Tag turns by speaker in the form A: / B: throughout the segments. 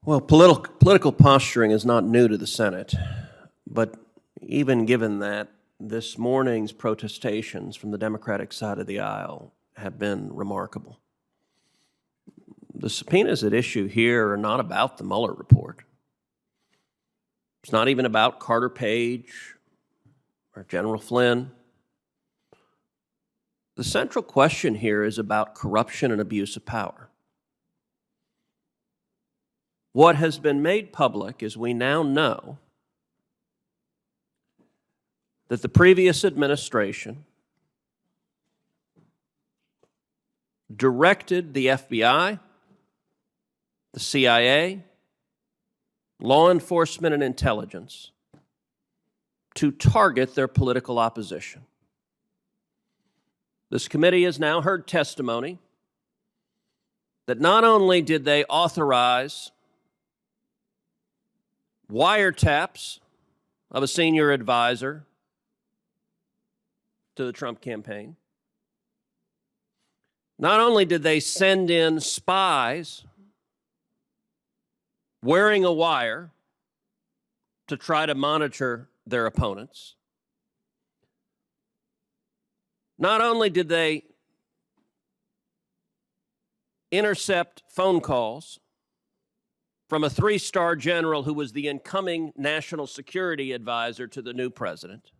A: Well, political posturing is not new to the Senate, but even given that, this morning's protestations from the Democratic side of the aisle have been remarkable. The subpoenas at issue here are not about the Mueller report. It's not even about Carter Page or General Flynn. The central question here is about corruption and abuse of power. What has been made public is we now know that the previous administration directed the FBI, the CIA, law enforcement, and intelligence to target their political opposition. This committee has now heard testimony that not only did they authorize wiretaps of a senior advisor to the Trump campaign, not only did they send in spies wearing a wire to try to monitor their opponents, not only did they intercept phone calls from a three-star general who was the incoming national security advisor to the new president,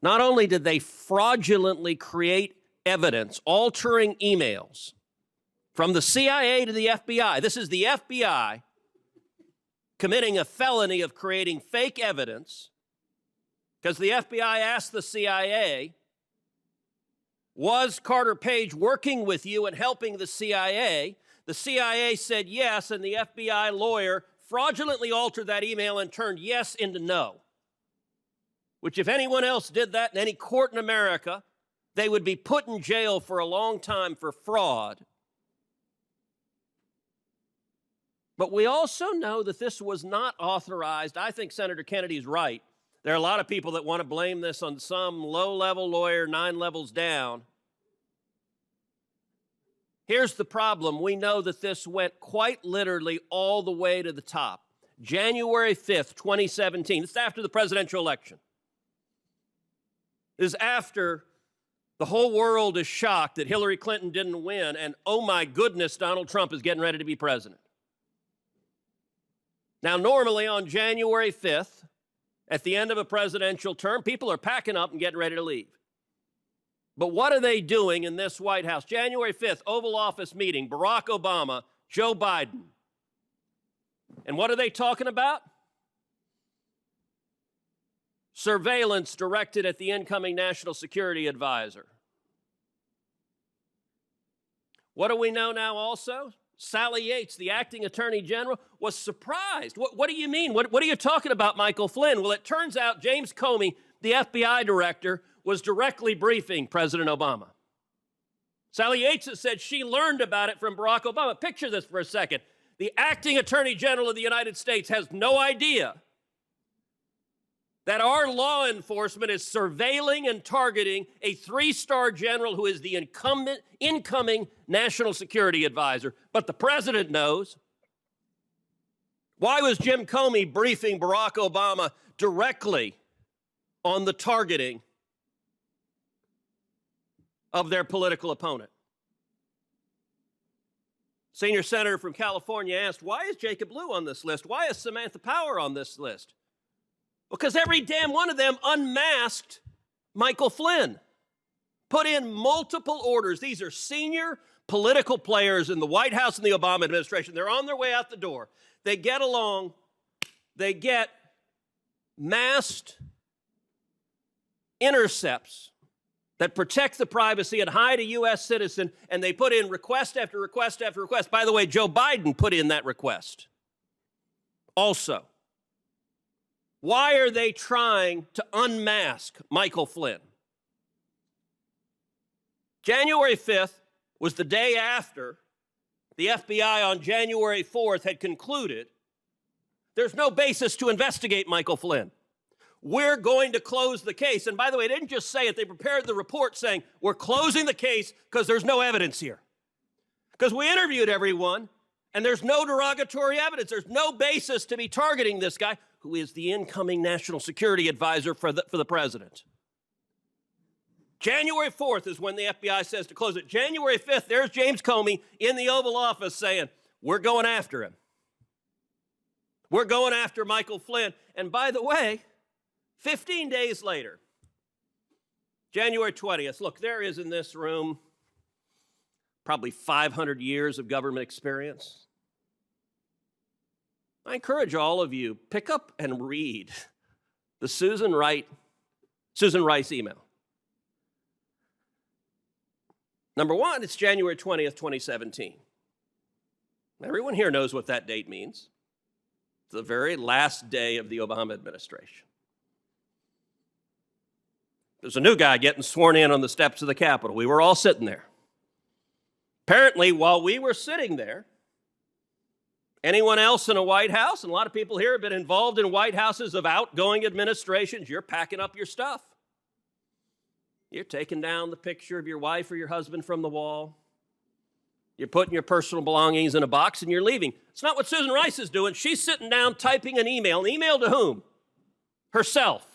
A: not only did they fraudulently create evidence, altering emails from the CIA to the FBI. This is the FBI committing a felony of creating fake evidence because the FBI asked the CIA, was Carter Page working with you and helping the CIA? The CIA said yes, and the FBI lawyer fraudulently altered that email and turned yes into no, which if anyone else did that in any court in America, they would be put in jail for a long time for fraud. But we also know that this was not authorized. I think Senator Kennedy's right. There are a lot of people that want to blame this on some low-level lawyer 9 levels down. Here's the problem. We know that this went quite literally all the way to the top. January 5th, 2017. This is after the presidential election. This is after the whole world is shocked that Hillary Clinton didn't win, and oh my goodness, Donald Trump is getting ready to be president. Now, normally on January 5th, at the end of a presidential term, people are packing up and getting ready to leave. But what are they doing in this White House? January 5th, Oval Office meeting, Barack Obama, Joe Biden. And what are they talking about? Surveillance directed at the incoming national security advisor. What do we know now also? Sally Yates, the acting attorney general, was surprised. What do you mean? What are you talking about, Michael Flynn? Well, it turns out James Comey, the FBI director, was directly briefing President Obama. Sally Yates has said she learned about it from Barack Obama. Picture this for a second. The acting attorney general of the United States has no idea that our law enforcement is surveilling and targeting a 3-star general who is the incoming national security advisor. But the president knows. Why was Jim Comey briefing Barack Obama directly on the targeting of their political opponent? Senior senator from California asked, why is Jacob Lew on this list? Why is Samantha Power on this list? Because every damn one of them unmasked Michael Flynn, put in multiple orders. These are senior political players in the White House and the Obama administration. They're on their way out the door. They get along. They get masked intercepts that protect the privacy and hide a U.S. citizen, and they put in request after request after request. By the way, Joe Biden put in that request also. Why are they trying to unmask Michael Flynn? January 5th was the day after the FBI on January 4th had concluded there's no basis to investigate Michael Flynn. We're going to close the case. And by the way, they didn't just say it. They prepared the report saying, we're closing the case because there's no evidence here. Because we interviewed everyone, And there's no derogatory evidence. There's no basis to be targeting this guy, who is the incoming national security advisor for the president. January 4th is when the FBI says to close it. January 5th, there's James Comey in the Oval Office saying, we're going after him. We're going after Michael Flynn. And by the way, 15 days later, January 20th, look, there is in this room probably 500 years of government experience. I encourage all of you, pick up and read the Susan Rice email. Number one, it's January 20th, 2017. Everyone here knows what that date means. It's the very last day of the Obama administration. There's a new guy getting sworn in on the steps of the Capitol. We were all sitting there. Apparently, while we were sitting there, anyone else in a White House, and a lot of people here have been involved in White Houses of outgoing administrations, you're packing up your stuff. You're taking down the picture of your wife or your husband from the wall. You're putting your personal belongings in a box and you're leaving. It's not what Susan Rice is doing. She's sitting down typing an email. An email to whom? Herself.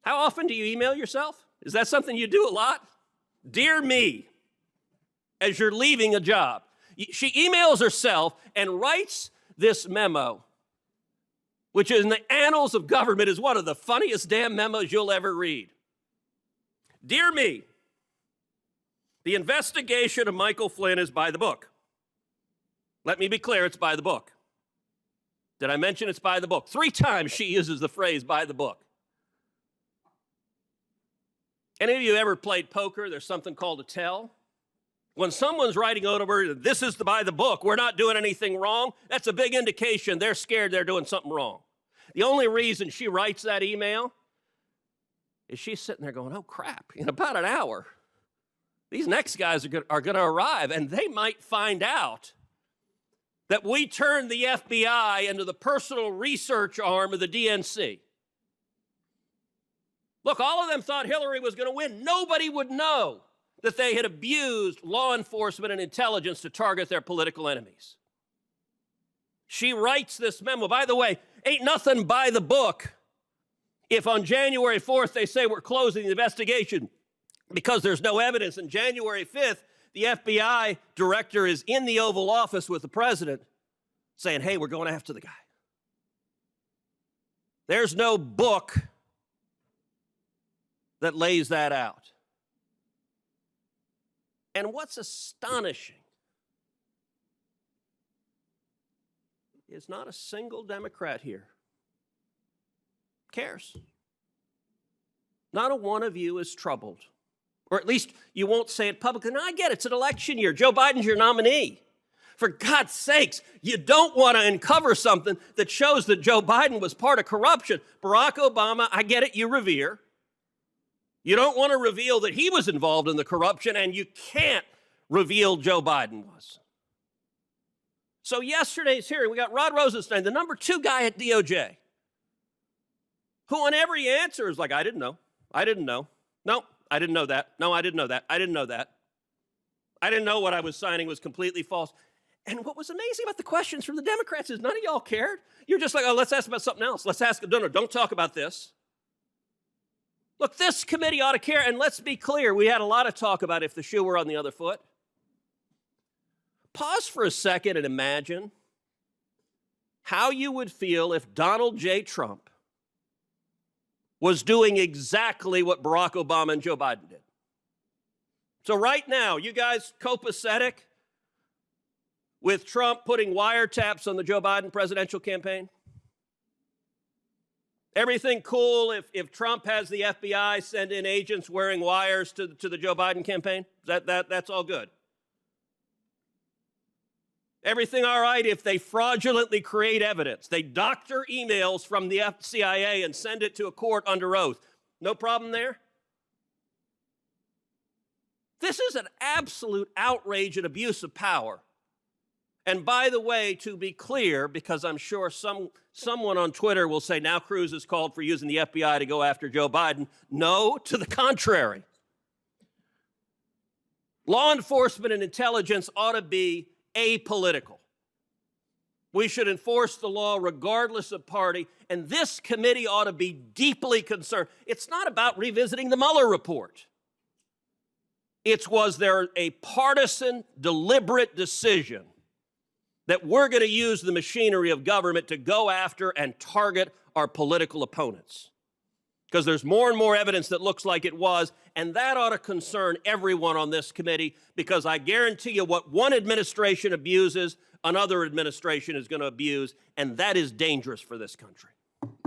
A: How often do you email yourself? Is that something you do a lot? Dear me, as you're leaving a job. She emails herself and writes this memo, which in the annals of government is one of the funniest damn memos you'll ever read. Dear me, the investigation of Michael Flynn is by the book. Let me be clear, it's by the book. Did I mention it's by the book? 3 times she uses the phrase by the book. Any of you ever played poker? There's something called a tell. When someone's writing over, this is by the book, we're not doing anything wrong, that's a big indication they're scared they're doing something wrong. The only reason she writes that email is she's sitting there going, oh crap, in about an hour, these next guys are going to arrive and they might find out that we turned the FBI into the personal research arm of the DNC. Look, all of them thought Hillary was going to win. Nobody would know that they had abused law enforcement and intelligence to target their political enemies. She writes this memo. By the way, ain't nothing by the book if on January 4th they say we're closing the investigation because there's no evidence. And January 5th, the FBI director is in the Oval Office with the president saying, hey, we're going after the guy. There's no book that lays that out. And what's astonishing is not a single Democrat here cares. Not a one of you is troubled. Or at least you won't say it publicly. Now, I get it. It's an election year. Joe Biden's your nominee. For God's sakes, you don't want to uncover something that shows that Joe Biden was part of corruption. Barack Obama, I get it, you revere. You don't want to reveal that he was involved in the corruption, and you can't reveal Joe Biden was. So yesterday's hearing, we got Rod Rosenstein, the number 2 guy at DOJ, who on every answer is like, I didn't know. I didn't know. No, I didn't know that. No, I didn't know that. I didn't know that. I didn't know what I was signing was completely false. And what was amazing about the questions from the Democrats is none of y'all cared. You're just like, oh, let's ask about something else. Let's ask, no, don't talk about this. Look, this committee ought to care, and let's be clear, we had a lot of talk about if the shoe were on the other foot. Pause for a second and imagine how you would feel if Donald J. Trump was doing exactly what Barack Obama and Joe Biden did. So right now, you guys copacetic with Trump putting wiretaps on the Joe Biden presidential campaign? Everything cool if Trump has the FBI send in agents wearing wires to the Joe Biden campaign? That's all good. Everything all right if they fraudulently create evidence. They doctor emails from the CIA and send it to a court under oath. No problem there? This is an absolute outrage and abuse of power. And by the way, to be clear, because I'm sure someone on Twitter will say, now Cruz has called for using the FBI to go after Joe Biden. No, to the contrary. Law enforcement and intelligence ought to be apolitical. We should enforce the law regardless of party, and this committee ought to be deeply concerned. It's not about revisiting the Mueller report. Was there a partisan, deliberate decision that we're going to use the machinery of government to go after and target our political opponents? Because there's more and more evidence that looks like it was, and that ought to concern everyone on this committee, because I guarantee you what one administration abuses, another administration is going to abuse, and that is dangerous for this country.